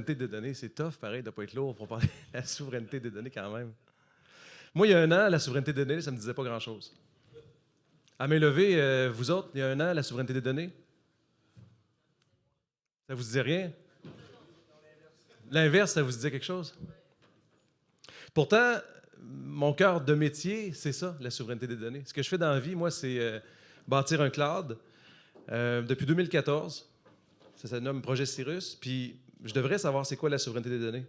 souveraineté des données, c'est tough, pareil, de ne pas être lourd pour parler de la souveraineté des données quand même. Moi, il y a un an, la souveraineté des données, ça ne me disait pas grand-chose. À main levée, vous autres, il y a un an, la souveraineté des données, ça vous disait rien? L'inverse, ça vous disait quelque chose? Pourtant, mon cœur de métier, c'est ça, la souveraineté des données. Ce que je fais dans la vie, moi, c'est bâtir un cloud. Depuis 2014, ça se nomme Projet Cyrus, puis je devrais savoir c'est quoi la souveraineté des données.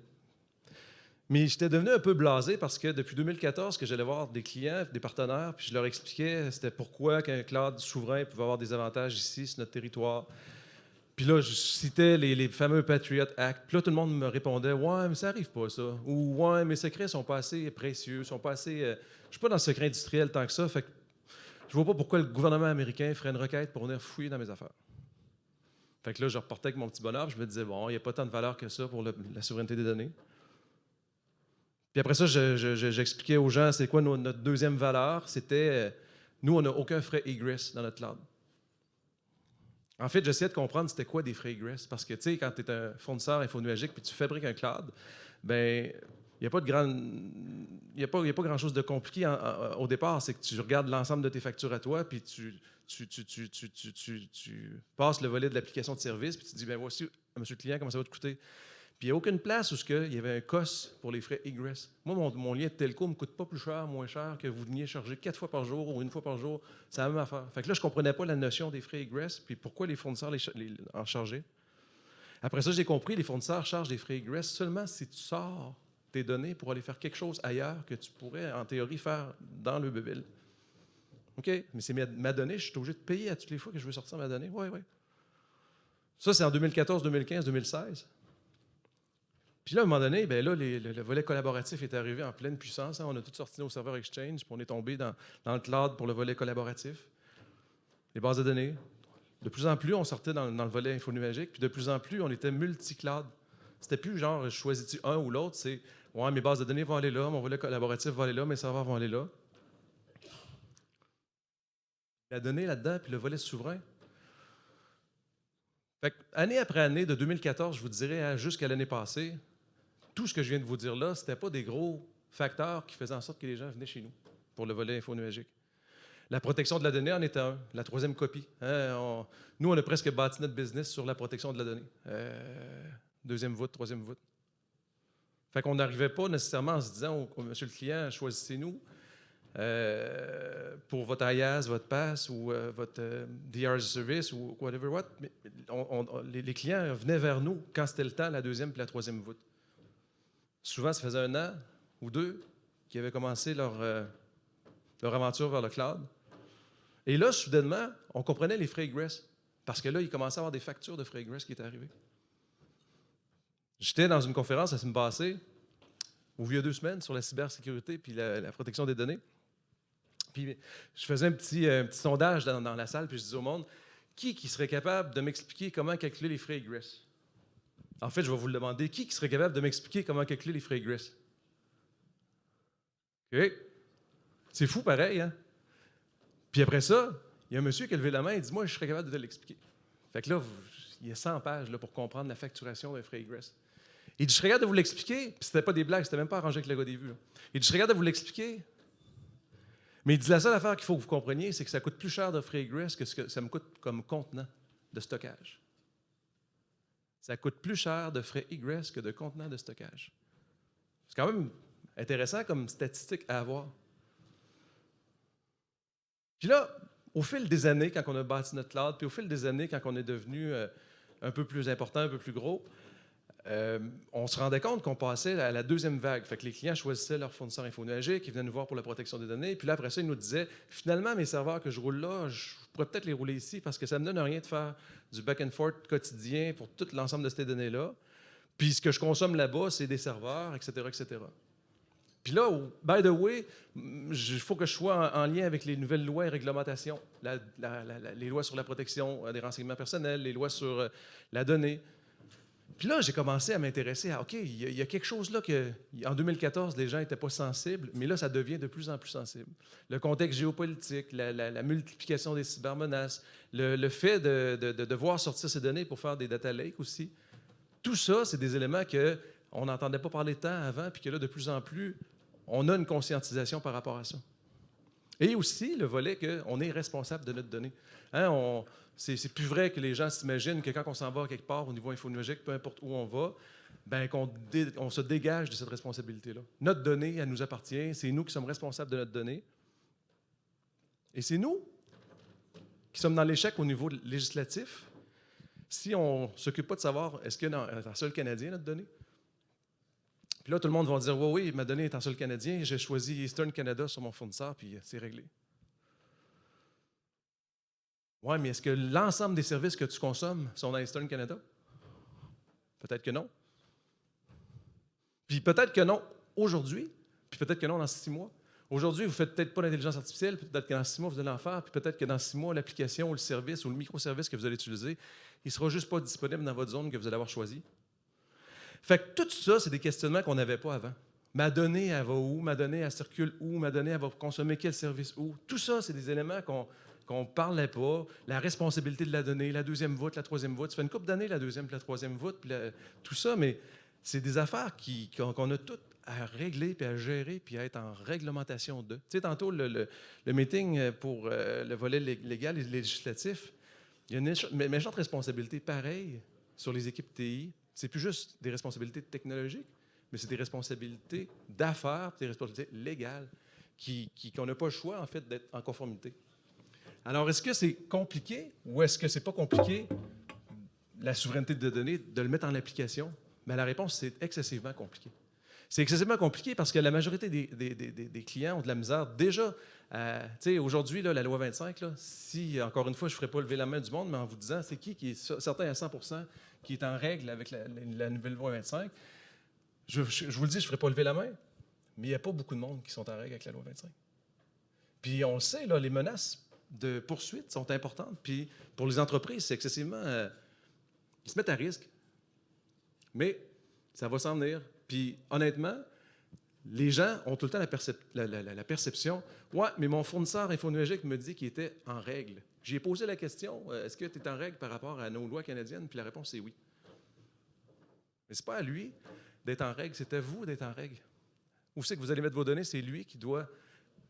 Mais j'étais devenu un peu blasé parce que depuis 2014, que j'allais voir des clients, des partenaires, puis je leur expliquais c'était pourquoi qu'un cloud souverain pouvait avoir des avantages ici, sur notre territoire. Puis là, je citais les fameux Patriot Act. Puis là, tout le monde me répondait ouais, mais ça arrive pas, ça. Ou ouais, mes secrets sont pas assez précieux, sont pas assez. Je suis pas dans le secret industriel tant que ça. Fait que je vois pas pourquoi le gouvernement américain ferait une requête pour venir fouiller dans mes affaires. Fait que là, je repartais avec mon petit bonheur. Je me disais bon, il n'y a pas tant de valeur que ça pour la souveraineté des données. Puis après ça, j'expliquais aux gens c'est quoi notre deuxième valeur. C'était nous, on n'a aucun frais egress dans notre cloud. En fait, j'essayais de comprendre c'était quoi des frais egress. Parce que, tu sais, quand tu es un fournisseur infonuagique puis tu fabriques un cloud, ben il n'y a pas de il y a pas grand-chose de compliqué au départ. C'est que tu regardes l'ensemble de tes factures à toi puis tu passes le volet de l'application de service puis tu te dis, ben voici, monsieur le client, comment ça va te coûter. Puis il n'y a aucune place où il y avait un COS pour les frais egress. Moi, mon lien de telco ne me coûte pas plus cher, moins cher que vous veniez charger 4 fois par jour ou une fois par jour. C'est la même affaire. Fait que là, je ne comprenais pas la notion des frais egress puis pourquoi les fournisseurs en chargeaient. Après ça, j'ai compris, les fournisseurs chargent des frais egress seulement si tu sors tes données pour aller faire quelque chose ailleurs que tu pourrais, en théorie, faire dans le bébé. OK, mais c'est ma donnée, je suis obligé de payer à toutes les fois que je veux sortir ma donnée. Oui, oui. Ça, c'est en 2014, 2015, 2016. Puis là, à un moment donné, ben là, le volet collaboratif est arrivé en pleine puissance. Hein. On a tout sorti nos serveurs Exchange, puis on est tombé dans le cloud pour le volet collaboratif. Les bases de données. De plus en plus, on sortait dans le volet infonuagique, puis de plus en plus, on était multi-cloud. C'était plus genre, je choisis un ou l'autre, c'est, ouais, mes bases de données vont aller là, mon volet collaboratif va aller là, mes serveurs vont aller là. La donnée là-dedans, puis le volet souverain. Fait que, année après année, de 2014, je vous dirais, jusqu'à l'année passée, tout ce que je viens de vous dire là, ce n'était pas des gros facteurs qui faisaient en sorte que les gens venaient chez nous pour le volet infonuagique. La protection de la donnée en est un, la troisième copie. Hein, nous, on a presque bâti notre business sur la protection de la donnée. Deuxième voûte, troisième voûte. Fait qu'on n'arrivait pas nécessairement en se disant, monsieur le client, choisissez-nous pour votre IaaS, votre PaaS ou votre DR service ou whatever what. Mais les clients venaient vers nous quand c'était le temps, la deuxième puis la troisième voûte. Souvent, ça faisait 1 an ou 2 qu'ils avaient commencé leur aventure vers le cloud. Et là, soudainement, on comprenait les frais egress. Parce que là, il commençait à avoir des factures de frais egress qui étaient arrivées. J'étais dans une conférence la semaine passée, ou il y a 2 semaines, sur la cybersécurité puis la protection des données. Puis je faisais un petit sondage dans la salle, puis je disais au monde, qui serait capable de m'expliquer comment calculer les frais egress? En fait, je vais vous le demander. Qui serait capable de m'expliquer comment calculer les frais egress? OK. C'est fou pareil, hein? Puis après ça, il y a un monsieur qui a levé la main et dit, moi, je serais capable de te l'expliquer. Fait que là, il y a 100 pages là, pour comprendre la facturation d'un frais egress. Il dit, je serais capable de vous l'expliquer, puis c'était pas des blagues, c'était même pas arrangé avec le gars des vues. Il dit, je serais capable de vous l'expliquer, mais il dit, la seule affaire qu'il faut que vous compreniez, c'est que ça coûte plus cher de frais egress que ce que ça me coûte comme contenant de stockage. Ça coûte plus cher de frais egress que de contenant de stockage. C'est quand même intéressant comme statistique à avoir. Puis là, au fil des années, quand on a bâti notre cloud, puis au fil des années, quand on est devenu un peu plus important, un peu plus gros, on se rendait compte qu'on passait à la deuxième vague. Fait que les clients choisissaient leur fournisseur infonuagique, ils venaient nous voir pour la protection des données. Puis là, après ça, ils nous disaient, finalement, mes serveurs que je roule là, je pourrais peut-être les rouler ici parce que ça ne me donne rien de faire du back and forth quotidien pour tout l'ensemble de ces données-là. Puis ce que je consomme là-bas, c'est des serveurs, etc., etc. Puis là, by the way, il faut que je sois en lien avec les nouvelles lois et réglementations, les lois sur la protection des renseignements personnels, les lois sur la donnée. Puis là, j'ai commencé à m'intéresser à, OK, il y a quelque chose là que, en 2014, les gens n'étaient pas sensibles, mais là, ça devient de plus en plus sensible. Le contexte géopolitique, la multiplication des cybermenaces, le fait de devoir sortir ces données pour faire des data lakes aussi. Tout ça, c'est des éléments qu'on n'entendait pas parler tant avant, puis que là, de plus en plus, on a une conscientisation par rapport à ça. Et aussi le volet qu'on est responsable de notre donnée. Hein, c'est plus vrai que les gens s'imaginent que quand on s'en va quelque part au niveau infonuagique, peu importe où on va, ben on se dégage de cette responsabilité-là. Notre donnée, elle nous appartient. C'est nous qui sommes responsables de notre donnée. Et c'est nous qui sommes dans l'échec au niveau législatif si on ne s'occupe pas de savoir est-ce que est en sol canadien, notre donnée? Puis là, tout le monde va dire oui, ma donnée est en sol canadien, j'ai choisi Eastern Canada sur mon fournisseur, puis c'est réglé. Oui, mais est-ce que l'ensemble des services que tu consommes sont dans Eastern Canada? Peut-être que non. Puis peut-être que non aujourd'hui, puis peut-être que non dans 6 mois. Aujourd'hui, vous ne faites peut-être pas l'intelligence artificielle, puis peut-être que dans 6 mois, vous allez en faire, puis peut-être que dans 6 mois, l'application ou le service ou le microservice que vous allez utiliser, il ne sera juste pas disponible dans votre zone que vous allez avoir choisie. Fait que tout ça, c'est des questionnements qu'on n'avait pas avant. Ma donnée, elle va où? Ma donnée, elle circule où? Ma donnée, elle va consommer quel service où? Tout ça, c'est des éléments qu'on ne parlait pas. La responsabilité de la donnée, la deuxième voûte, la troisième voûte. Ça fait une couple d'années, la deuxième puis la troisième voûte, puis tout ça, mais c'est des affaires qu'on a toutes à régler, puis à gérer, puis à être en réglementation de. Tu sais, tantôt, le meeting pour le volet légal et législatif, il y a une méchante responsabilité pareille sur les équipes TI. C'est plus juste des responsabilités technologiques, mais c'est des responsabilités d'affaires, des responsabilités légales qu'on n'a pas le choix, en fait, d'être en conformité. Alors, est-ce que c'est compliqué ou est-ce que c'est pas compliqué, la souveraineté de données, de le mettre en application? Mais la réponse, c'est excessivement compliqué. C'est excessivement compliqué parce que la majorité des clients ont de la misère. Déjà, tu sais, aujourd'hui, la loi 25, là, si, encore une fois, je ne ferai pas lever la main du monde, mais en vous disant, c'est qui est certain à 100 qui est en règle avec la nouvelle loi 25, je vous le dis, je ne ferai pas lever la main, mais il n'y a pas beaucoup de monde qui sont en règle avec la loi 25. Puis on le sait, là, les menaces de poursuite sont importantes. Puis pour les entreprises, c'est excessivement... ils se mettent à risque. Mais ça va s'en venir. Puis honnêtement, les gens ont tout le temps la perception « Ouais, mais mon fournisseur infonuagique me dit qu'il était en règle. » J'ai posé la question « Est-ce que tu es en règle par rapport à nos lois canadiennes? » Puis la réponse est oui. Mais ce n'est pas à lui d'être en règle, c'est à vous d'être en règle. Où c'est que vous allez mettre vos données? C'est lui qui doit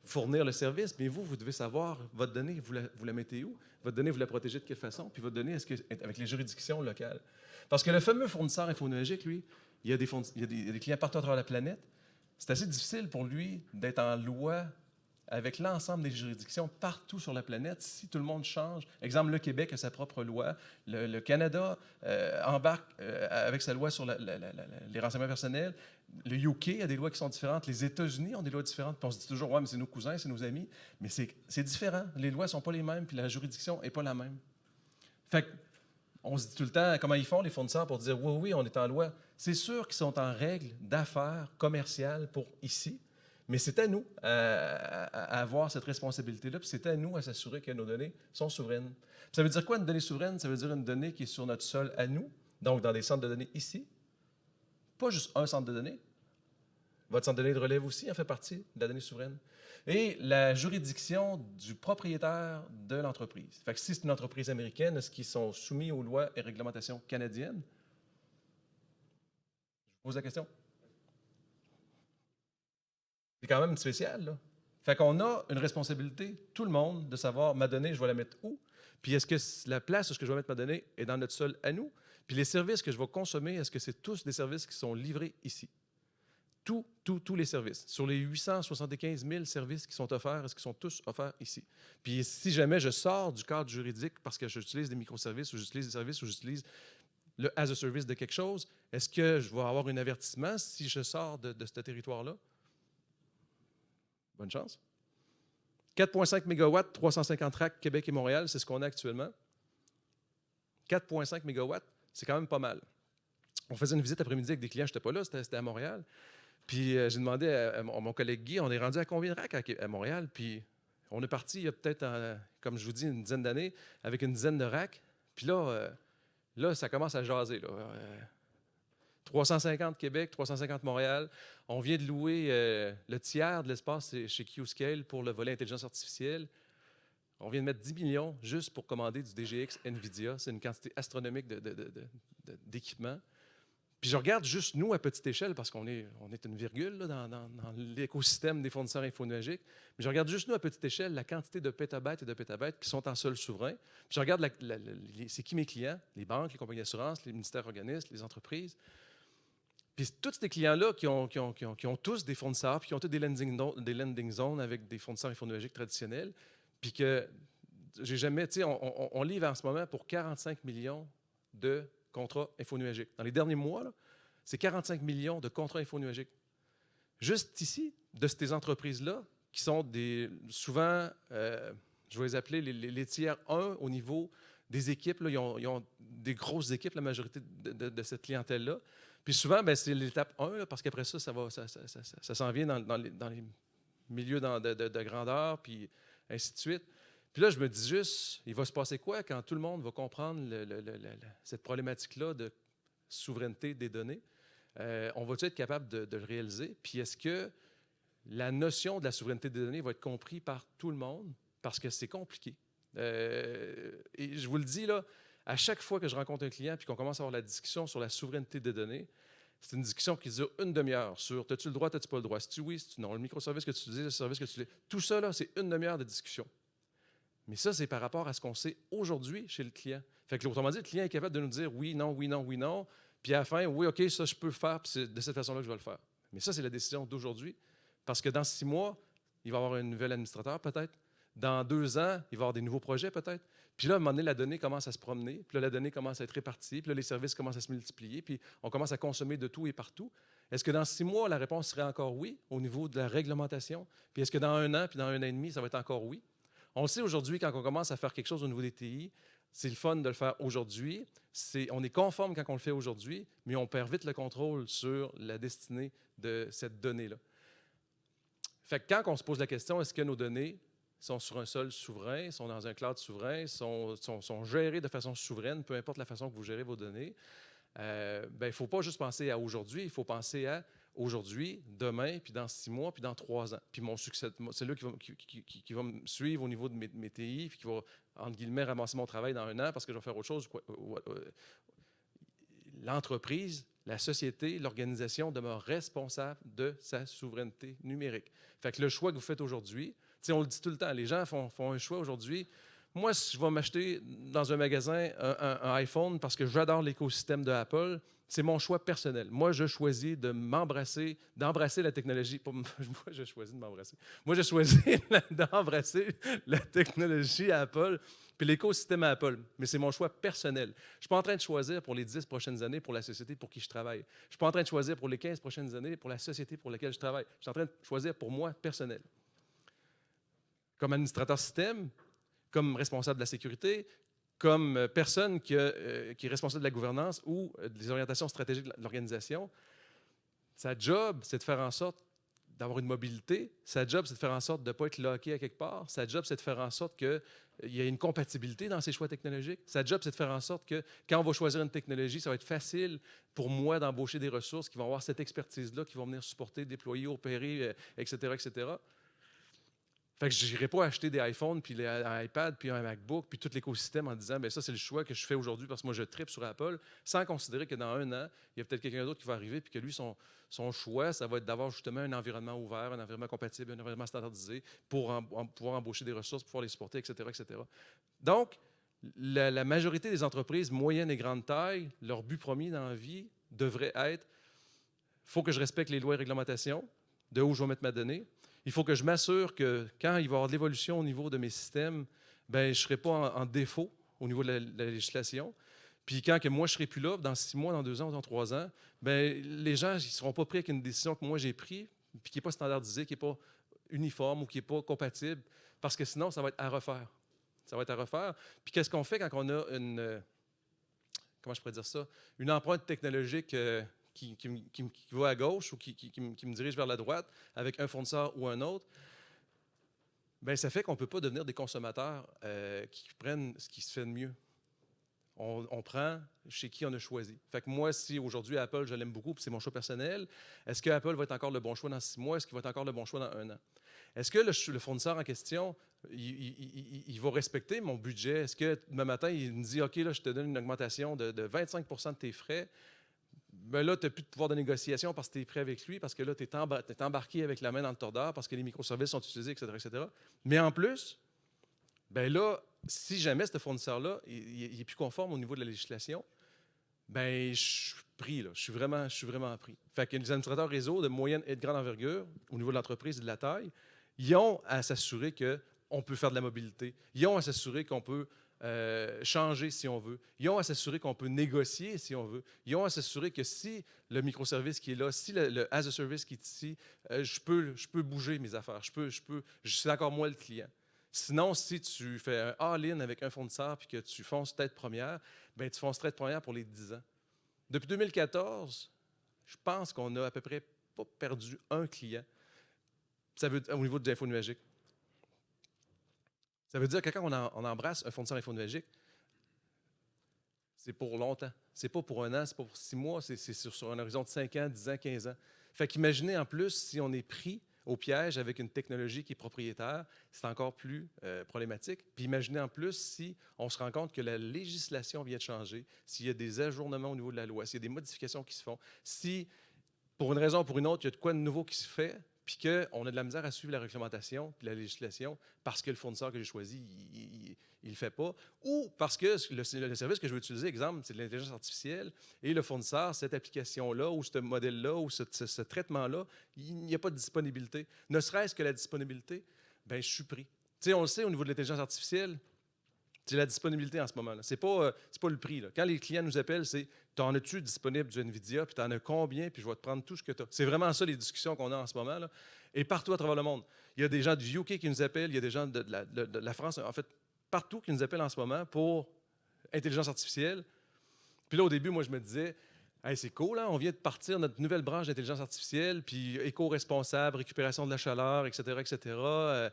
fournir le service, mais vous devez savoir, votre donnée, vous la mettez où? Votre donnée, vous la protégez de quelle façon? Puis votre donnée, est-ce que avec les juridictions locales? Parce que le fameux fournisseur infonuagique, lui, il y a des clients partout à travers la planète. C'est assez difficile pour lui d'être en loi avec l'ensemble des juridictions partout sur la planète si tout le monde change. Exemple, le Québec a sa propre loi. Le Canada embarque avec sa loi sur les renseignements personnels. Le UK a des lois qui sont différentes. Les États-Unis ont des lois différentes. Puis on se dit toujours, ouais, mais c'est nos cousins, c'est nos amis. Mais c'est différent. Les lois ne sont pas les mêmes, puis la juridiction n'est pas la même. Fait on se dit tout le temps comment ils font, les fournisseurs, pour dire oui, on est en loi. C'est sûr qu'ils sont en règle d'affaires commerciales pour ici, mais c'est à nous à avoir cette responsabilité-là, puis c'est à nous à s'assurer que nos données sont souveraines. Puis ça veut dire quoi, une donnée souveraine? Ça veut dire une donnée qui est sur notre sol à nous, donc dans des centres de données ici. Pas juste un centre de données. Votre centre de données de relève aussi en fait partie de la donnée souveraine. Et la juridiction du propriétaire de l'entreprise. Fait que si c'est une entreprise américaine, est-ce qu'ils sont soumis aux lois et réglementations canadiennes? Je vous pose la question. C'est quand même spécial, là. Fait qu'on a une responsabilité, tout le monde, de savoir ma donnée, je vais la mettre où? Puis est-ce que la place où je vais mettre ma donnée est dans notre sol à nous? Puis les services que je vais consommer, est-ce que c'est tous des services qui sont livrés ici? Tous les services. Sur les 875 000 services qui sont offerts, est-ce qu'ils sont tous offerts ici? Puis si jamais je sors du cadre juridique parce que j'utilise des microservices ou j'utilise des services ou j'utilise le as a service de quelque chose, est-ce que je vais avoir un avertissement si je sors de ce territoire-là? Bonne chance. 4,5 MW, 350 racks Québec et Montréal, c'est ce qu'on a actuellement. 4,5 MW, c'est quand même pas mal. On faisait une visite après-midi avec des clients, je n'étais pas là, c'était à Montréal. Puis j'ai demandé à mon collègue Guy, on est rendu à combien de racks à Montréal? Puis on est parti il y a peut-être, comme je vous dis, une dizaine d'années, avec une dizaine de racks. Puis là, ça commence à jaser. Là. 350 Québec, 350 Montréal. On vient de louer le tiers de l'espace chez Qscale pour le volet intelligence artificielle. On vient de mettre 10 millions juste pour commander du DGX NVIDIA. C'est une quantité astronomique d'équipement. Puis je regarde juste nous à petite échelle, parce qu'on est une virgule là, dans l'écosystème des fournisseurs infonuagiques. Mais je regarde juste nous à petite échelle la quantité de pétabytes et de pétabytes qui sont en sol souverain. Puis je regarde c'est qui mes clients, les banques, les compagnies d'assurance, les ministères organismes, les entreprises. Puis tous ces clients-là qui ont tous des fournisseurs, puis qui ont tous des landing zones avec des fournisseurs infonuagiques traditionnels, puis que j'ai jamais, tu sais, on livre en ce moment pour 45 millions de contrats infonuagiques. Dans les derniers mois, c'est 45 millions de contrats infonuagiques. Juste ici, de ces entreprises-là, qui sont souvent, je vais les appeler les tiers 1 au niveau des équipes. Là, ils ont des grosses équipes, la majorité de cette clientèle-là. Puis souvent, ben, c'est l'étape 1, là, parce qu'après ça, ça s'en vient dans les milieux de grandeur, puis ainsi de suite. Puis là, je me dis juste, il va se passer quoi quand tout le monde va comprendre cette problématique-là de souveraineté des données? On va-tu être capable de le réaliser? Puis est-ce que la notion de la souveraineté des données va être comprise par tout le monde? Parce que c'est compliqué. Et je vous le dis, là, à chaque fois que je rencontre un client puis qu'on commence à avoir la discussion sur la souveraineté des données, c'est une discussion qui dure une demi-heure sur as-tu le droit, as-tu pas le droit, si tu oui, si tu non, le microservice que tu utilises, le service que tu utilises. Tout ça, là, c'est une demi-heure de discussion. Mais ça, c'est par rapport à ce qu'on sait aujourd'hui chez le client. Fait que, autrement dit, le client est capable de nous dire oui, non, oui, non, oui, non. Puis à la fin, oui, OK, ça, je peux le faire, puis c'est de cette façon-là que je vais le faire. Mais ça, c'est la décision d'aujourd'hui. Parce que dans 6 mois, il va y avoir un nouvel administrateur, peut-être. Dans 2 ans, il va y avoir des nouveaux projets, peut-être. Puis là, à un moment donné, la donnée commence à se promener. Puis là, la donnée commence à être répartie. Puis là, les services commencent à se multiplier. Puis on commence à consommer de tout et partout. Est-ce que dans 6 mois, la réponse serait encore oui au niveau de la réglementation? Puis est-ce que dans 1 an, puis dans 1 an et demi, ça va être encore oui? On le sait aujourd'hui, quand on commence à faire quelque chose au niveau des TI, c'est le fun de le faire aujourd'hui. On est conforme quand on le fait aujourd'hui, mais on perd vite le contrôle sur la destinée de cette donnée-là. Fait que quand on se pose la question, est-ce que nos données sont sur un sol souverain, sont dans un cloud souverain, sont gérées de façon souveraine, peu importe la façon que vous gérez vos données, il ne faut pas juste penser à aujourd'hui, il faut penser à aujourd'hui, demain, puis dans 6 mois, puis dans 3 ans. Puis mon succès, c'est là qui va me suivre au niveau de mes TI, puis qui va, entre guillemets, ramasser mon travail dans 1 an parce que je vais faire autre chose. L'entreprise, la société, l'organisation demeure responsable de sa souveraineté numérique. Fait que le choix que vous faites aujourd'hui, on le dit tout le temps, les gens font un choix aujourd'hui. Moi, si je vais m'acheter dans un magasin un iPhone parce que j'adore l'écosystème de Apple, c'est mon choix personnel. Moi, je choisis d'embrasser la technologie. Moi, je choisis de m'embrasser. Moi, je choisis d'embrasser la technologie Apple puis l'écosystème Apple. Mais c'est mon choix personnel. Je ne suis pas en train de choisir pour les 10 prochaines années pour la société pour qui je travaille. Je ne suis pas en train de choisir pour les 15 prochaines années pour la société pour laquelle je travaille. Je suis en train de choisir pour moi personnel. Comme administrateur système, comme responsable de la sécurité, comme personne qui est responsable de la gouvernance ou des orientations stratégiques de l'organisation, sa job, c'est de faire en sorte d'avoir une mobilité. Sa job, c'est de faire en sorte de ne pas être locké à quelque part. Sa job, c'est de faire en sorte qu'il y ait une compatibilité dans ses choix technologiques. Sa job, c'est de faire en sorte que quand on va choisir une technologie, ça va être facile pour moi d'embaucher des ressources qui vont avoir cette expertise-là, qui vont venir supporter, déployer, opérer, etc., etc. Fait que je n'irai pas acheter des iPhones, puis un iPad, puis un MacBook, puis tout l'écosystème en disant, bien ça, c'est le choix que je fais aujourd'hui parce que moi, je tripe sur Apple, sans considérer que dans 1 an, il y a peut-être quelqu'un d'autre qui va arriver, puis que lui, son choix, ça va être d'avoir justement un environnement ouvert, un environnement compatible, un environnement standardisé pour pouvoir embaucher des ressources, pour pouvoir les supporter, etc., etc. Donc, la majorité des entreprises moyennes et grande taille, leur but premier dans la vie devrait être, il faut que je respecte les lois et réglementations, de où je vais mettre ma donnée. Il faut que je m'assure que quand il va y avoir de l'évolution au niveau de mes systèmes, ben, je ne serai pas en défaut au niveau de la législation. Puis quand que moi, je ne serai plus là, dans 6 mois, dans 2 ans, dans 3 ans, ben, les gens ne seront pas pris avec une décision que moi j'ai prise, puis qui n'est pas standardisée, qui n'est pas uniforme ou qui n'est pas compatible, parce que sinon, ça va être à refaire. Ça va être à refaire. Puis qu'est-ce qu'on fait quand on a comment je pourrais dire ça, une empreinte technologique qui va à gauche ou qui me dirige vers la droite avec un fournisseur ou un autre, bien, ça fait qu'on ne peut pas devenir des consommateurs qui prennent ce qui se fait de mieux. On prend chez qui on a choisi. Fait que moi, si aujourd'hui Apple, je l'aime beaucoup, puis c'est mon choix personnel, est-ce que Apple va être encore le bon choix dans 6 mois? Est-ce qu'il va être encore le bon choix dans 1 an? Est-ce que le fournisseur en question, il va respecter mon budget? Est-ce que demain matin, il me dit, OK, là, je te donne une augmentation de 25 % de tes frais? ben là, tu n'as plus de pouvoir de négociation parce que tu es prêt avec lui, parce que là, tu es embarqué avec la main dans le tordeur, parce que les microservices sont utilisés, etc., etc. Mais en plus, ben là, si jamais ce fournisseur-là, il est plus conforme au niveau de la législation, ben je suis pris, là. Je suis vraiment pris. Fait que les administrateurs réseau de moyenne et de grande envergure, au niveau de l'entreprise et de la taille, ils ont à s'assurer qu'on peut faire de la mobilité. Ils ont à s'assurer qu'on peut changer si on veut. Ils ont à s'assurer qu'on peut négocier si on veut. Ils ont à s'assurer que si le microservice qui est là, si le as a service qui est ici, je peux bouger mes affaires. C'est encore moi le client. Sinon, si tu fais un all-in avec un fournisseur puis que tu fonces tête première, ben tu fonces tête première pour les 10 ans. Depuis 2014, je pense qu'on a à peu près pas perdu un client. Ça veut au niveau de l'info nuagique. Ça veut dire que quand on embrasse un fournisseur info nuagique, c'est pour longtemps. C'est pas pour 1 an, c'est pas pour 6 mois, c'est sur un horizon de 5 ans, 10 ans, 15 ans. Fait qu'imaginez en plus si on est pris au piège avec une technologie qui est propriétaire, c'est encore plus problématique. Puis imaginez en plus si on se rend compte que la législation vient de changer, s'il y a des ajournements au niveau de la loi, s'il y a des modifications qui se font, si pour une raison ou pour une autre, il y a de quoi de nouveau qui se fait, puis qu'on a de la misère à suivre la réglementation puis la législation parce que le fournisseur que j'ai choisi, il ne le fait pas, ou parce que le service que je veux utiliser, exemple, c'est de l'intelligence artificielle, et le fournisseur, cette application-là, ou ce modèle-là, ou ce traitement-là, il n'y a pas de disponibilité. Ne serait-ce que la disponibilité, bien, je suis pris. Tu sais, on le sait, au niveau de l'intelligence artificielle, c'est la disponibilité en ce moment-là. Ce n'est pas le prix. Là. Quand les clients nous appellent, c'est t'en as-tu disponible du NVIDIA, puis t'en as combien, puis je vais te prendre tout ce que tu as. C'est vraiment ça les discussions qu'on a en ce moment. Là. Et partout à travers le monde. Il y a des gens du UK qui nous appellent, il y a des gens de la France, en fait, partout qui nous appellent en ce moment pour intelligence artificielle. Puis là, au début, moi, je me disais, hey, c'est cool, hein? On vient de partir notre nouvelle branche d'intelligence artificielle, puis éco-responsable, récupération de la chaleur, etc., etc.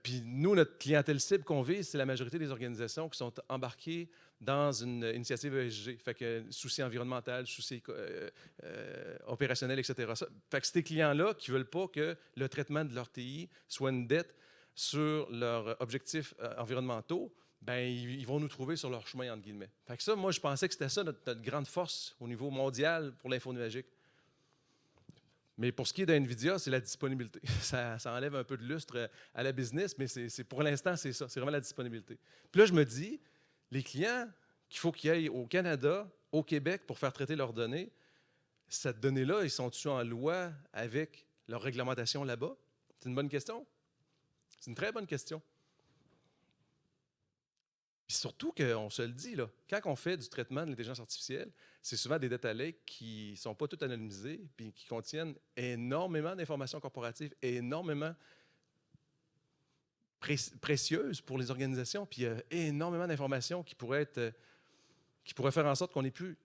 Puis nous, notre clientèle cible qu'on vise, c'est la majorité des organisations qui sont embarquées dans une initiative ESG. Fait que souci environnemental, souci opérationnel, etc. Fait que ces clients-là qui ne veulent pas que le traitement de leur TI soit une dette sur leurs objectifs environnementaux, ben ils vont nous trouver sur leur chemin, entre guillemets. Fait que ça, moi, je pensais que c'était ça notre grande force au niveau mondial pour l'info nuagique. Mais pour ce qui est d'NVIDIA, c'est la disponibilité. Ça enlève un peu de lustre à la business, mais pour l'instant, c'est ça. C'est vraiment la disponibilité. Puis là, je me dis, les clients qu'il faut qu'ils aillent au Canada, au Québec pour faire traiter leurs données, cette donnée-là, ils sont-ils en loi avec leur réglementation là-bas? C'est une bonne question. C'est une très bonne question. Puis surtout qu'on se le dit, là, quand on fait du traitement de l'intelligence artificielle, c'est souvent des data lakes qui ne sont pas toutes anonymisées puis qui contiennent énormément d'informations corporatives, énormément précieuses pour les organisations. Puis il y a énormément d'informations qui pourraient faire en sorte qu'on n'est plus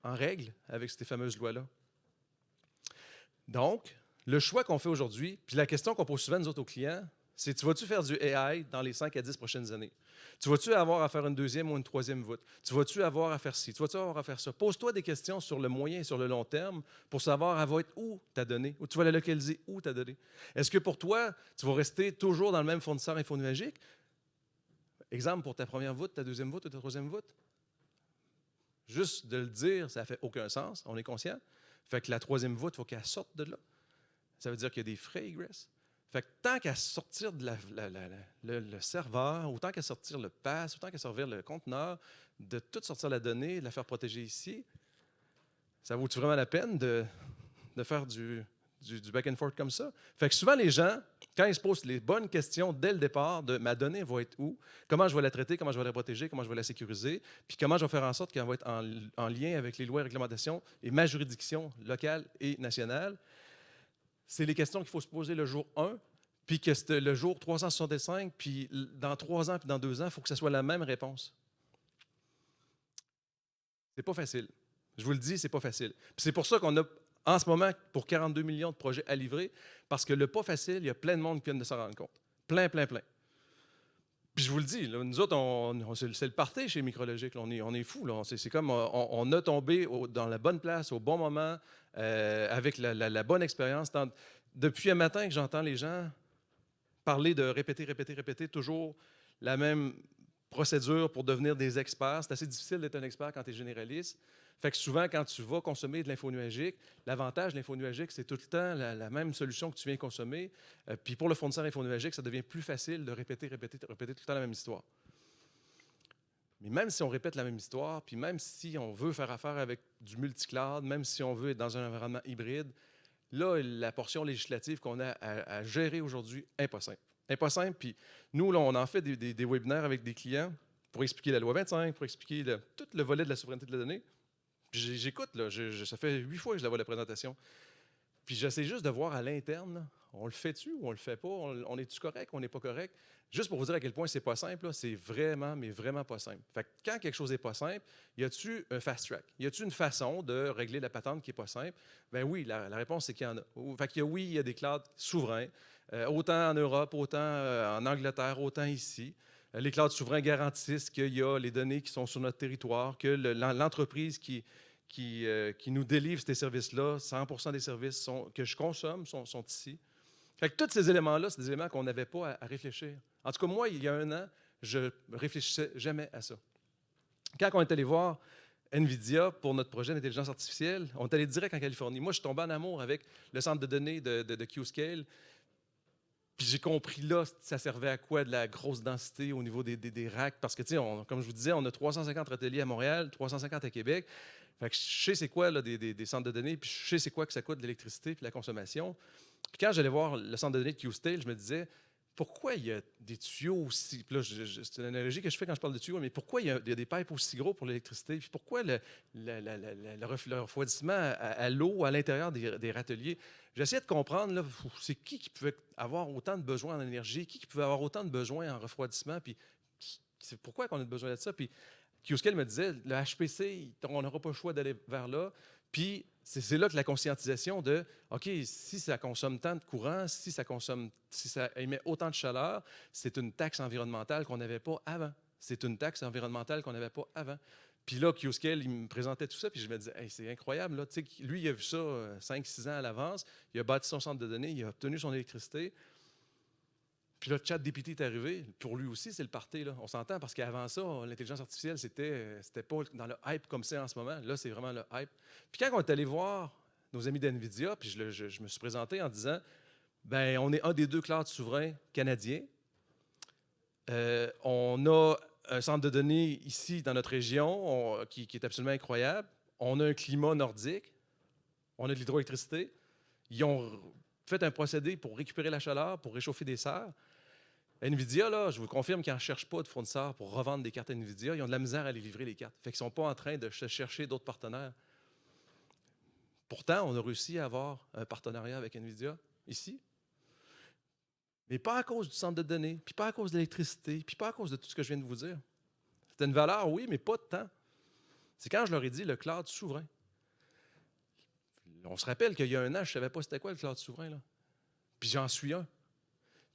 en règle avec ces fameuses lois-là. Donc, le choix qu'on fait aujourd'hui, puis la question qu'on pose souvent nous autres aux clients, c'est tu vas-tu faire du AI dans les 5 à 10 prochaines années? Tu vas-tu avoir à faire une deuxième ou une troisième voûte? Tu vas-tu avoir à faire ci? Tu vas-tu avoir à faire ça? Pose-toi des questions sur le moyen et sur le long terme pour savoir elle va être où ta donnée, ou tu vas la localiser où ta donnée. Est-ce que pour toi, tu vas rester toujours dans le même fournisseur infonuagique? Exemple pour ta première voûte, ta deuxième voûte ou ta troisième voûte? Juste de le dire, ça ne fait aucun sens, on est conscient. Fait que la troisième voûte, il faut qu'elle sorte de là. Ça veut dire qu'il y a des frais egress. Fait que tant qu'à sortir de le serveur, autant qu'à sortir le pass, autant qu'à sortir le conteneur, de tout sortir la donnée, de la faire protéger ici, ça vaut-tu vraiment la peine de faire du back and forth comme ça? Fait que souvent, les gens, quand ils se posent les bonnes questions dès le départ de ma donnée va être où, comment je vais la traiter, comment je vais la protéger, comment je vais la sécuriser, puis comment je vais faire en sorte qu'elle va être en lien avec les lois et réglementations et ma juridiction locale et nationale, c'est les questions qu'il faut se poser le jour 1, puis que le jour 365, puis dans 3 ans, puis dans 2 ans, il faut que ce soit la même réponse. C'est pas facile. Je vous le dis, c'est pas facile. Puis c'est pour ça qu'on a, en ce moment, pour 42 millions de projets à livrer, parce que le pas facile, il y a plein de monde qui vient de s'en rendre compte. Plein, plein, plein. Puis je vous le dis, là, nous autres, c'est le party chez Micrologique. Là, on est fous. C'est comme on a tombé dans la bonne place, au bon moment, avec la bonne expérience. Depuis un matin que j'entends les gens parler de répéter, répéter, répéter, toujours la même procédure pour devenir des experts. C'est assez difficile d'être un expert quand tu es généraliste. Fait que souvent, quand tu vas consommer de l'info nuagique, l'avantage de l'info nuagique, c'est tout le temps la même solution que tu viens consommer. Puis pour le fournisseur info nuagique, ça devient plus facile de répéter tout le temps la même histoire. Mais même si on répète la même histoire, puis même si on veut faire affaire avec du multi-cloud, même si on veut être dans un environnement hybride, là, la portion législative qu'on a à gérer aujourd'hui, impossible. Impossible. Puis nous, là, on en fait des webinaires avec des clients pour expliquer la loi 25, pour expliquer tout le volet de la souveraineté de la donnée. Puis j'écoute, là, ça fait 8 fois que je la vois la présentation. Puis j'essaie juste de voir à l'interne, là, on le fait-tu ou on le fait pas? On est-tu correct ou on n'est pas correct? Juste pour vous dire à quel point c'est pas simple, là, c'est vraiment, mais vraiment pas simple. Fait que quand quelque chose n'est pas simple, y a-tu un fast track? Y a-tu une façon de régler la patente qui est pas simple? Ben oui, la réponse c'est qu'il y en a. Fait que oui, il y a des clouds souverains, autant en Europe, autant en Angleterre, autant ici. Les clouds souverains garantissent qu'il y a les données qui sont sur notre territoire, que l'entreprise qui nous délivre ces services-là, 100% des services que je consomme sont ici. Fait que tous ces éléments-là, c'est des éléments qu'on n'avait pas à réfléchir. En tout cas, moi, il y a un an, je ne réfléchissais jamais à ça. Quand on est allé voir NVIDIA pour notre projet d'intelligence artificielle, on est allé direct en Californie. Moi, je suis tombé en amour avec le centre de données de Qscale. Puis j'ai compris là, ça servait à quoi de la grosse densité au niveau des racks. Parce que, tu sais, comme je vous disais, on a 350 ateliers à Montréal, 350 à Québec. Fait que je sais c'est quoi là, des centres de données, puis je sais c'est quoi que ça coûte l'électricité puis la consommation. Puis quand j'allais voir le centre de données de Qscale, je me disais, pourquoi il y a des tuyaux aussi... Puis là, c'est une analogie que je fais quand je parle de tuyaux, mais pourquoi il y a des pipes aussi gros pour l'électricité? Puis pourquoi le refroidissement à l'eau à l'intérieur des râteliers? J'essayais de comprendre, là, c'est qui pouvait avoir autant de besoins en énergie, qui pouvait avoir autant de besoins en refroidissement, puis c'est pourquoi on a besoin de ça? Puis Qscale me disait, le HPC, on n'aura pas le choix d'aller vers là. Puis c'est là que la conscientisation de, OK, si ça consomme tant de courant, si ça émet autant de chaleur, c'est une taxe environnementale qu'on n'avait pas avant. C'est une taxe environnementale qu'on n'avait pas avant. Puis là, Qscale, il me présentait tout ça, puis je me disais, hey, c'est incroyable. Là. Lui, il a vu ça 5-6 ans à l'avance. Il a bâti son centre de données, il a obtenu son électricité. Puis là, ChatGPT est arrivé. Pour lui aussi, c'est le party. Là. On s'entend parce qu'avant ça, l'intelligence artificielle, c'était pas dans le hype comme c'est en ce moment. Là, c'est vraiment le hype. Puis quand on est allé voir nos amis d'NVIDIA, puis je me suis présenté en disant, ben on est un des 2 clouds souverains canadiens. On a un centre de données ici dans notre région qui est absolument incroyable. On a un climat nordique. On a de l'hydroélectricité. Ils ont fait un procédé pour récupérer la chaleur, pour réchauffer des serres. NVIDIA, là, je vous confirme qu'ils n'en cherchent pas de fournisseurs pour revendre des cartes NVIDIA. Ils ont de la misère à les livrer, les cartes. Fait qu'ils ne sont pas en train de chercher d'autres partenaires. Pourtant, on a réussi à avoir un partenariat avec NVIDIA ici. Mais pas à cause du centre de données, puis pas à cause de l'électricité, puis pas à cause de tout ce que je viens de vous dire. C'était une valeur, oui, mais pas de temps. C'est quand je leur ai dit le cloud souverain. On se rappelle qu'il y a un an, je ne savais pas c'était quoi le cloud souverain. Là. Puis j'en suis un.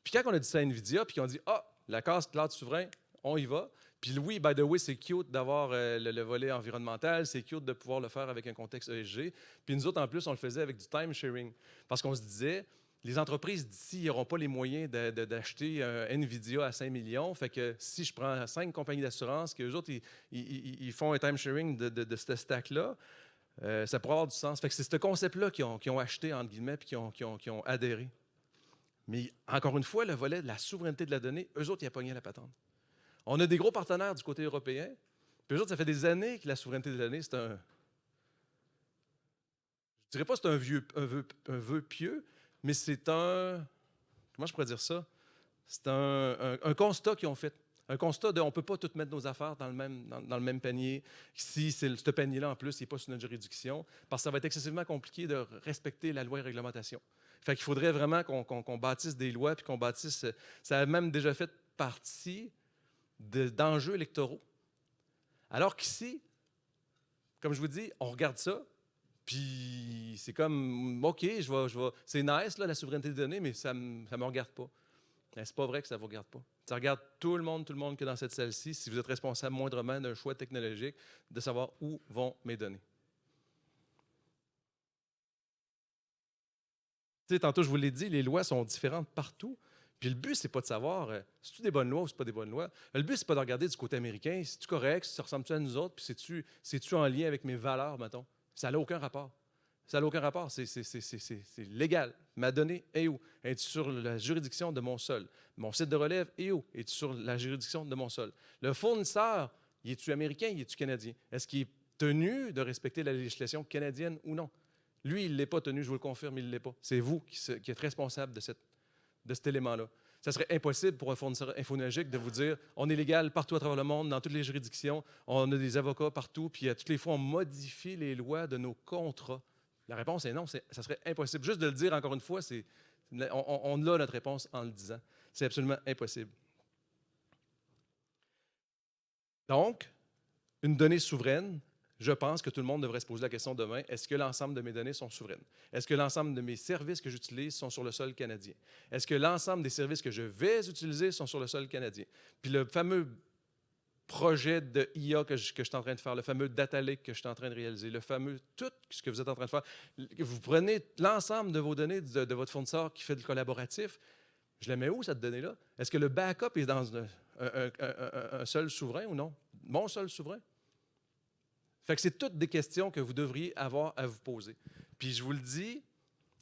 Puis quand on a dit ça à NVIDIA, puis qu'ils ont dit « Ah, la case cloud souverain, on y va. » Puis oui, by the way, c'est cute d'avoir le volet environnemental, c'est cute de pouvoir le faire avec un contexte ESG. Puis nous autres, en plus, on le faisait avec du time sharing. Parce qu'on se disait, les entreprises d'ici n'auront pas les moyens d'acheter un NVIDIA à 5 millions. Fait que si je prends 5 compagnies d'assurance, qu'eux autres, ils font un time sharing de ce stack-là, ça pourrait avoir du sens. Fait que c'est ce concept-là qu'ils ont acheté, entre guillemets, puis qui ont adhéré. Mais encore une fois, le volet de la souveraineté de la donnée, eux autres, ils ont pogné la patente. On a des gros partenaires du côté européen. Puis eux autres, ça fait des années que la souveraineté de la donnée, c'est un... Je dirais pas que c'est un vœu pieux, mais c'est un... Comment je pourrais dire ça? C'est un constat qu'ils ont fait. Un constat de on ne peut pas tout mettre nos affaires dans le même panier. Si ce panier-là, en plus, n'est pas sous notre juridiction, parce que ça va être excessivement compliqué de respecter la loi et réglementation. Fait qu'il faudrait vraiment qu'on bâtisse des lois, puis qu'on bâtisse... Ça a même déjà fait partie d'enjeux électoraux. Alors qu'ici, comme je vous dis, on regarde ça, puis c'est comme, OK, c'est nice, là, la souveraineté des données, mais ça ne me regarde pas. C'est pas vrai que ça ne vous regarde pas. Ça regarde tout le monde qui est dans cette salle-ci, si vous êtes responsable moindrement d'un choix technologique, de savoir où vont mes données. Tu sais, tantôt, je vous l'ai dit, les lois sont différentes partout. Puis le but, c'est pas de savoir c'est-tu des bonnes lois ou c'est pas des bonnes lois. Le but, c'est pas de regarder du côté américain, c'est-tu correct, ça ressemble-tu à nous autres, puis c'est-tu en lien avec mes valeurs, mettons. Ça n'a aucun rapport. Ça n'a aucun rapport. C'est légal. Ma donnée est où? Est sur la juridiction de mon sol. Mon site de relève est où? Est sur la juridiction de mon sol. Le fournisseur, il est-tu américain, il est-tu canadien? Est-ce qu'il est tenu de respecter la législation canadienne ou non? Lui, il ne l'est pas tenu, je vous le confirme, il ne l'est pas. C'est vous qui êtes responsable de cet élément-là. Ça serait impossible pour un fournisseur infonuagique de vous dire on est légal partout à travers le monde, dans toutes les juridictions, on a des avocats partout, puis à toutes les fois, on modifie les lois de nos contrats. La réponse est non, ça serait impossible. Juste de le dire encore une fois, on a notre réponse en le disant. C'est absolument impossible. Donc, une donnée souveraine, je pense que tout le monde devrait se poser la question demain, est-ce que l'ensemble de mes données sont souveraines? Est-ce que l'ensemble de mes services que j'utilise sont sur le sol canadien? Est-ce que l'ensemble des services que je vais utiliser sont sur le sol canadien? Puis le fameux projet de IA que je suis en train de faire, le fameux data lake que je suis en train de réaliser, le fameux tout ce que vous êtes en train de faire, vous prenez l'ensemble de vos données de votre fournisseur qui fait du collaboratif, je la mets où cette donnée-là? Est-ce que le backup est dans un sol souverain ou non? Mon sol souverain? Fait que c'est toutes des questions que vous devriez avoir à vous poser. Puis je vous le dis,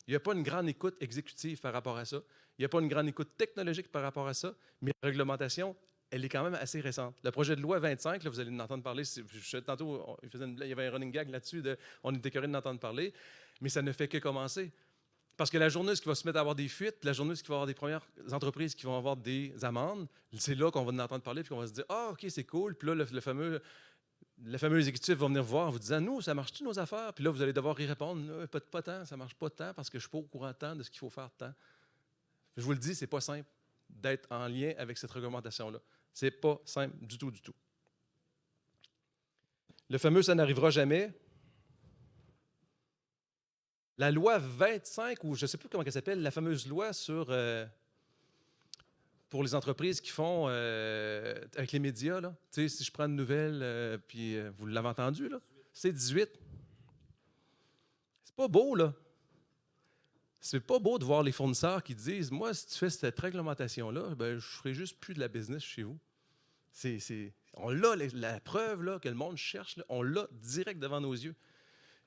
il n'y a pas une grande écoute exécutive par rapport à ça. Il n'y a pas une grande écoute technologique par rapport à ça, mais la réglementation, elle est quand même assez récente. Le projet de loi 25, là, vous allez en entendre parler. Tantôt, il y avait un running gag là-dessus, on était curieux d'en entendre parler, mais ça ne fait que commencer. Parce que la journée où il va se mettre à avoir des fuites, la journée où il va y avoir des premières entreprises qui vont avoir des amendes, c'est là qu'on va en entendre parler, puis qu'on va se dire ah, OK, c'est cool. Puis là, le fameux exécutif va venir vous voir en vous disant nous, ça marche-tu nos affaires? Puis là, vous allez devoir y répondre pas tant, ça ne marche pas tant parce que je ne suis pas au courant tant de ce qu'il faut faire tant. Je vous le dis, c'est pas simple d'être en lien avec cette réglementation-là. C'est pas simple du tout, du tout. Le fameux ça n'arrivera jamais. La loi 25, ou je ne sais plus comment elle s'appelle, la fameuse loi pour les entreprises qui font avec les médias, là. Tu sais, si je prends une nouvelle, puis vous l'avez entendu, là, c'est 18. C'est pas beau, là. C'est pas beau de voir les fournisseurs qui disent moi, si tu fais cette réglementation-là, ben, je ferai juste plus de la business chez vous. On l'a, la preuve là, que le monde cherche, là, on l'a direct devant nos yeux.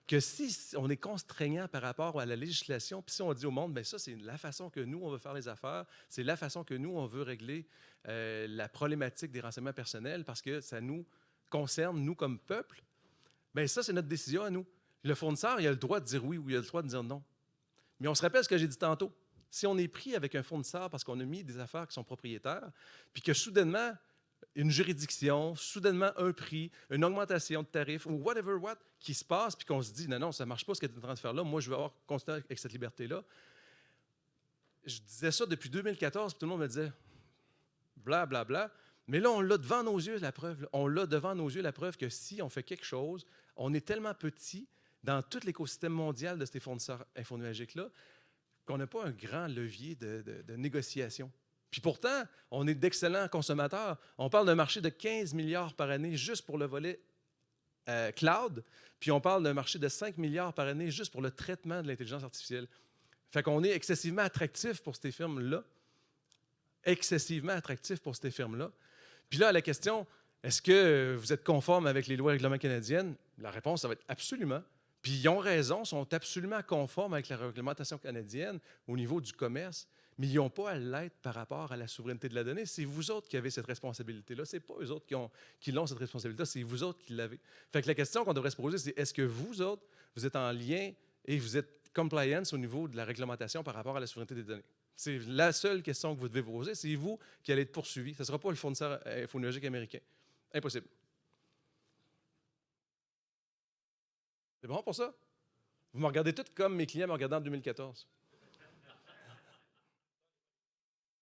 Que si on est constreignant par rapport à la législation, puis si on dit au monde, bien ça, c'est la façon que nous, on veut faire les affaires, c'est la façon que nous, on veut régler la problématique des renseignements personnels parce que ça nous concerne, nous, comme peuple, bien ça, c'est notre décision à nous. Le fournisseur, il a le droit de dire oui ou il a le droit de dire non. Mais on se rappelle ce que j'ai dit tantôt. Si on est pris avec un fournisseur parce qu'on a mis des affaires qui sont propriétaires, puis que soudainement, une juridiction, soudainement un prix, une augmentation de tarifs ou whatever what qui se passe, puis qu'on se dit non, ça ne marche pas ce que tu es en train de faire là, moi je veux avoir continué avec cette liberté-là. Je disais ça depuis 2014, puis tout le monde me disait bla bla bla. Mais là, on l'a devant nos yeux la preuve. Là. On l'a devant nos yeux la preuve que si on fait quelque chose, on est tellement petit dans tout l'écosystème mondial de ces fournisseurs infonuagiques-là qu'on n'a pas un grand levier de négociation. Puis pourtant, on est d'excellents consommateurs. On parle d'un marché de 15 milliards par année juste pour le volet cloud, puis on parle d'un marché de 5 milliards par année juste pour le traitement de l'intelligence artificielle. Fait qu'on est excessivement attractif pour ces firmes-là. Excessivement attractif pour ces firmes-là. Puis là, à la question, est-ce que vous êtes conforme avec les lois et règlements canadiennes? La réponse, ça va être absolument. Puis ils ont raison, sont absolument conformes avec la réglementation canadienne au niveau du commerce, mais ils n'ont pas à l'être par rapport à la souveraineté de la donnée. C'est vous autres qui avez cette responsabilité-là. Ce n'est pas eux autres qui l'ont, cette responsabilité-là, c'est vous autres qui l'avez. Fait que la question qu'on devrait se poser, c'est est-ce que vous autres, vous êtes en lien et vous êtes compliance au niveau de la réglementation par rapport à la souveraineté des données? C'est la seule question que vous devez vous poser. C'est vous qui allez être poursuivi. Ce ne sera pas le fournisseur infonuagique américain. Impossible. C'est bon pour ça? Vous me regardez tous comme mes clients me regardaient en 2014.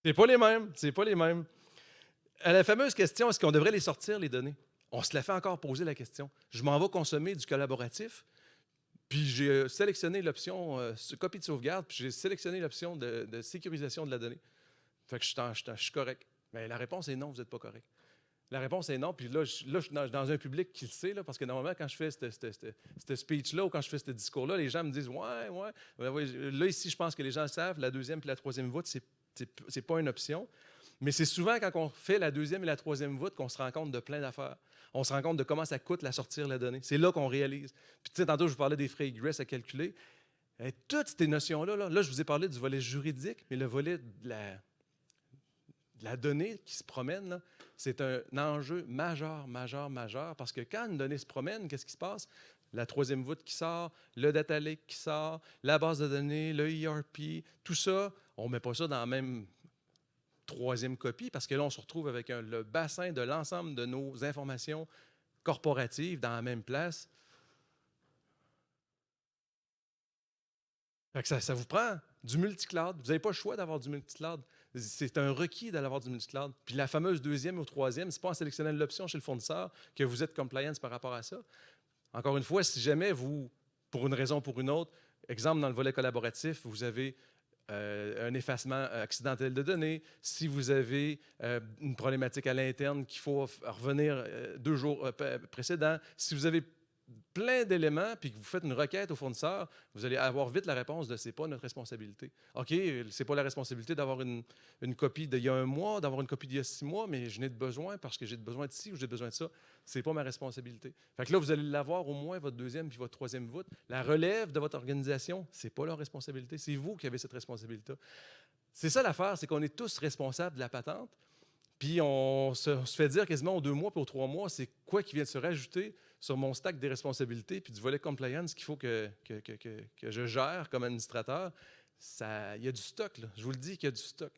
C'est pas les mêmes. C'est pas les mêmes. À la fameuse question, est-ce qu'on devrait les sortir, les données? On se la fait encore poser la question. Je m'en vais consommer du collaboratif, puis j'ai sélectionné l'option copie de sauvegarde, puis j'ai sélectionné l'option de sécurisation de la donnée. Fait que je suis correct. Mais la réponse est non, vous n'êtes pas correct. La réponse est non. Puis là, je suis dans un public qui le sait, là, parce que normalement, quand je fais ce speech-là ou quand je fais ce discours-là, les gens me disent ouais. Là, ici, je pense que les gens le savent. La deuxième puis la troisième voûte, c'est C'est pas une option. Mais c'est souvent quand on fait la deuxième et la troisième voûte qu'on se rend compte de plein d'affaires. On se rend compte de comment ça coûte la sortir la donnée. C'est là qu'on réalise. Puis, tu sais, tantôt, je vous parlais des frais egress à calculer. Et toutes ces notions-là, là, je vous ai parlé du volet juridique, mais le volet de la donnée qui se promène, là, c'est un enjeu majeur, majeur, majeur. Parce que quand une donnée se promène, qu'est-ce qui se passe? La troisième voûte qui sort, le data lake qui sort, la base de données, le ERP, tout ça, on ne met pas ça dans la même troisième copie, parce que là, on se retrouve avec le bassin de l'ensemble de nos informations corporatives dans la même place. Fait que ça vous prend du multi-cloud. Vous n'avez pas le choix d'avoir du multi-cloud. C'est un requis d'avoir du multi-cloud. Puis la fameuse deuxième ou troisième, ce n'est pas en sélectionnant l'option chez le fournisseur que vous êtes compliance par rapport à ça. Encore une fois, si jamais vous, pour une raison ou pour une autre, exemple dans le volet collaboratif, vous avez un effacement accidentel de données, si vous avez une problématique à l'interne qu'il faut revenir 2 jours précédents, si vous avez plein d'éléments, puis que vous faites une requête au fournisseur, vous allez avoir vite la réponse de « c'est pas notre responsabilité ». OK, c'est pas la responsabilité d'avoir une copie d'il y a 1 mois, d'avoir une copie d'il y a 6 mois, mais je n'ai de besoin parce que j'ai besoin de ci ou j'ai besoin de ça. C'est pas ma responsabilité. Fait que là, vous allez l'avoir au moins votre deuxième puis votre troisième voûte. La relève de votre organisation, c'est pas leur responsabilité. C'est vous qui avez cette responsabilité. C'est ça l'affaire, c'est qu'on est tous responsables de la patente. Puis on se fait dire quasiment aux 2 mois puis aux 3 mois, c'est quoi qui vient de se rajouter sur mon stack des responsabilités puis du volet compliance qu'il faut que je gère comme administrateur. Il y a du stock, là. Je vous le dis qu'il y a du stock.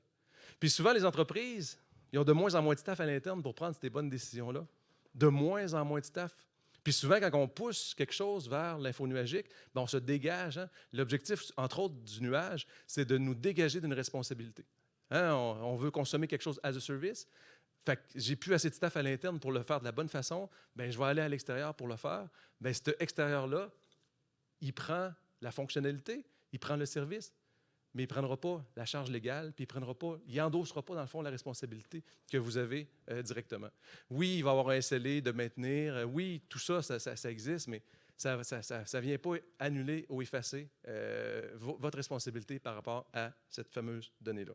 Puis souvent, les entreprises, ils ont de moins en moins de staff à l'interne pour prendre ces bonnes décisions-là. De moins en moins de staff. Puis souvent, quand on pousse quelque chose vers l'info nuagique, bien, on se dégage. Hein? L'objectif, entre autres, du nuage, c'est de nous dégager d'une responsabilité. Hein? On veut consommer quelque chose as a service. Fait que j'ai plus assez de staff à l'interne pour le faire de la bonne façon. Bien, je vais aller à l'extérieur pour le faire. Bien, cet extérieur-là, il prend la fonctionnalité, il prend le service, mais il ne prendra pas la charge légale, puis il n'endossera pas, dans le fond, la responsabilité que vous avez directement. Oui, il va y avoir un SLA de maintenir. Oui, tout ça, ça existe, mais ça ne vient pas annuler ou effacer votre responsabilité par rapport à cette fameuse donnée-là.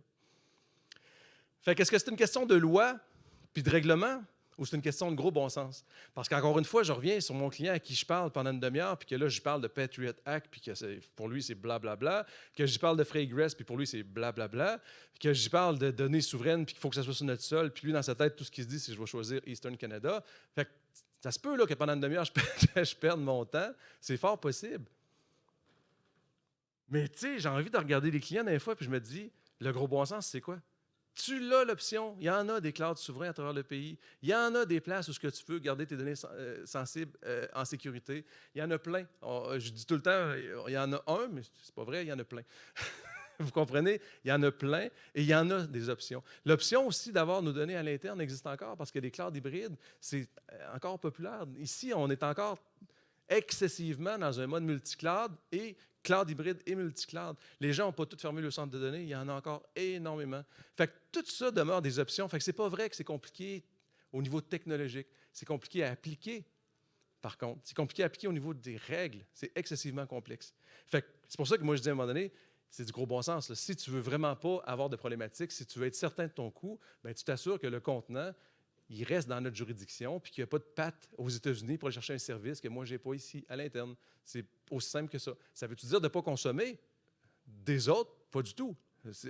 Fait qu'est-ce que c'est une question de loi puis de règlement ou c'est une question de gros bon sens? Parce qu'encore une fois, je reviens sur mon client à qui je parle pendant une demi-heure, puis que là, je parle de Patriot Act, puis que pour lui, c'est blablabla, que j'y parle de frais egress, puis pour lui, c'est blablabla, que j'y parle de données souveraines, puis qu'il faut que ça soit sur notre sol, puis lui, dans sa tête, tout ce qu'il se dit, c'est que je vais choisir Eastern Canada. Fait que ça se peut là, que pendant une demi-heure, je perde mon temps. C'est fort possible. Mais tu sais, j'ai envie de regarder les clients des fois, puis je me dis, le gros bon sens, c'est quoi? Tu l'as l'option. Il y en a des clouds souverains à travers le pays. Il y en a des places où ce que tu peux garder tes données sensibles en sécurité. Il y en a plein. Je dis tout le temps, il y en a un, mais c'est pas vrai, il y en a plein. Vous comprenez? Il y en a plein et il y en a des options. L'option aussi d'avoir nos données à l'interne existe encore parce que les clouds hybrides, c'est encore populaire. Ici, on est encore excessivement dans un mode multi-cloud et cloud hybride et multi-cloud. Les gens n'ont pas tout fermé le centre de données, il y en a encore énormément. Fait que tout ça demeure des options. Fait que c'est pas vrai que c'est compliqué au niveau technologique. C'est compliqué à appliquer, par contre. C'est compliqué à appliquer au niveau des règles. C'est excessivement complexe. Fait que c'est pour ça que moi, je dis à un moment donné, c'est du gros bon sens. Là. Si tu veux vraiment pas avoir de problématiques, si tu veux être certain de ton coût, bien, tu t'assures que le contenant, il reste dans notre juridiction, puis qu'il n'y a pas de patte aux États-Unis pour aller chercher un service que moi, je n'ai pas ici, à l'interne. C'est aussi simple que ça. Ça veut-tu dire de ne pas consommer des autres? Pas du tout.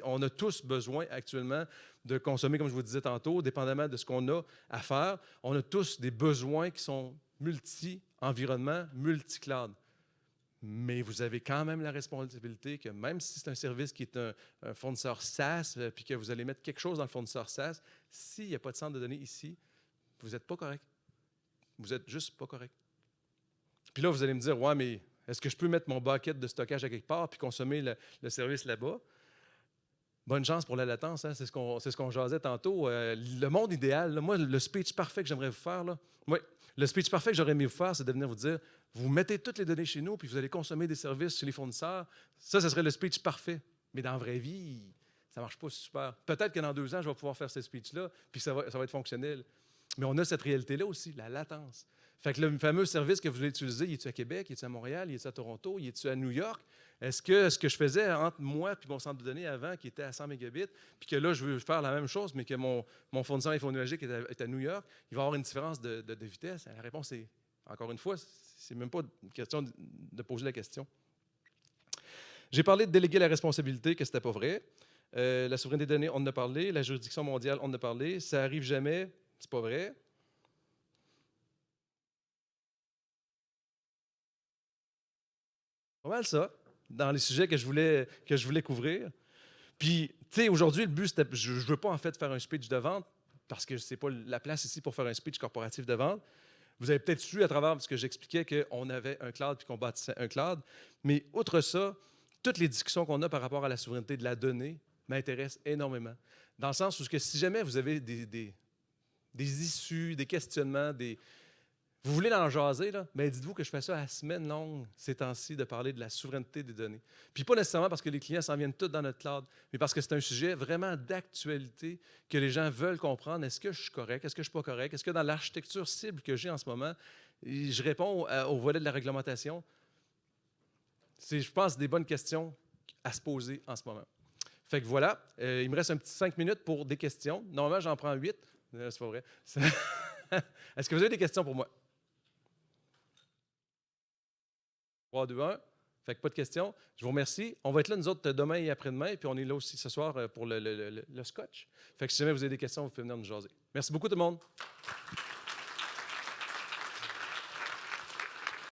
On a tous besoin actuellement de consommer, comme je vous disais tantôt, dépendamment de ce qu'on a à faire. On a tous des besoins qui sont multi-environnement, multi-cloud. Mais vous avez quand même la responsabilité que même si c'est un service qui est un fournisseur SaaS, puis que vous allez mettre quelque chose dans le fournisseur SaaS, s'il n'y a pas de centre de données ici, vous n'êtes pas correct. Vous n'êtes juste pas correct. Puis là, vous allez me dire, ouais, mais est-ce que je peux mettre mon bucket de stockage à quelque part puis consommer le service là-bas? Bonne chance pour la latence, hein? C'est ce qu'on jasait tantôt. Le monde idéal, là, moi, le speech parfait que j'aimerais vous faire, là, le speech parfait que j'aurais aimé vous faire, c'est de venir vous dire, vous mettez toutes les données chez nous, puis vous allez consommer des services chez les fournisseurs. Ça, ce serait le speech parfait. Mais dans la vraie vie, ça ne marche pas super. Peut-être que dans 2 ans, je vais pouvoir faire ce speech-là, puis ça va être fonctionnel. Mais on a cette réalité-là aussi, la latence. Fait que le fameux service que vous voulez utiliser, il est-tu à Québec, il est-tu à Montréal, il est-tu à Toronto, il est-tu à New York? Est-ce que ce que je faisais entre moi et mon centre de données avant, qui était à 100 mégabits, puis que là, je veux faire la même chose, mais que mon fournisseur infonuagique est à New York, il va y avoir une différence de vitesse? La réponse est, encore une fois, c'est même pas une question de poser la question. J'ai parlé de déléguer la responsabilité, que c'était pas vrai. La souveraineté des données, on en a parlé. La juridiction mondiale, on en a parlé. Ça arrive jamais, c'est pas vrai. Pas mal ça, dans les sujets que je voulais couvrir. Puis, tu sais, aujourd'hui, le but, c'était, je ne veux pas en fait faire un speech de vente, parce que c'est pas la place ici pour faire un speech corporatif de vente. Vous avez peut-être su à travers ce que j'expliquais qu'on avait un cloud puis qu'on bâtissait un cloud. Mais outre ça, toutes les discussions qu'on a par rapport à la souveraineté de la donnée m'intéressent énormément. Dans le sens où si jamais vous avez des issues, des questionnements, vous voulez en jaser, là, mais dites-vous que je fais ça à semaine longue ces temps-ci de parler de la souveraineté des données. Puis pas nécessairement parce que les clients s'en viennent tous dans notre cloud, mais parce que c'est un sujet vraiment d'actualité que les gens veulent comprendre. Est-ce que je suis correct? Est-ce que je ne suis pas correct? Est-ce que dans l'architecture cible que j'ai en ce moment, je réponds au volet de la réglementation? C'est, je pense, des bonnes questions à se poser en ce moment. Fait que voilà, il me reste un petit 5 minutes pour des questions. Normalement, j'en prends 8. C'est pas vrai. Est-ce que vous avez des questions pour moi? 3, 2, 1. Fait que pas de questions. Je vous remercie. On va être là, nous autres, demain et après-demain. Puis on est là aussi ce soir pour le scotch. Fait que si jamais vous avez des questions, vous pouvez venir nous jaser. Merci beaucoup, tout le monde.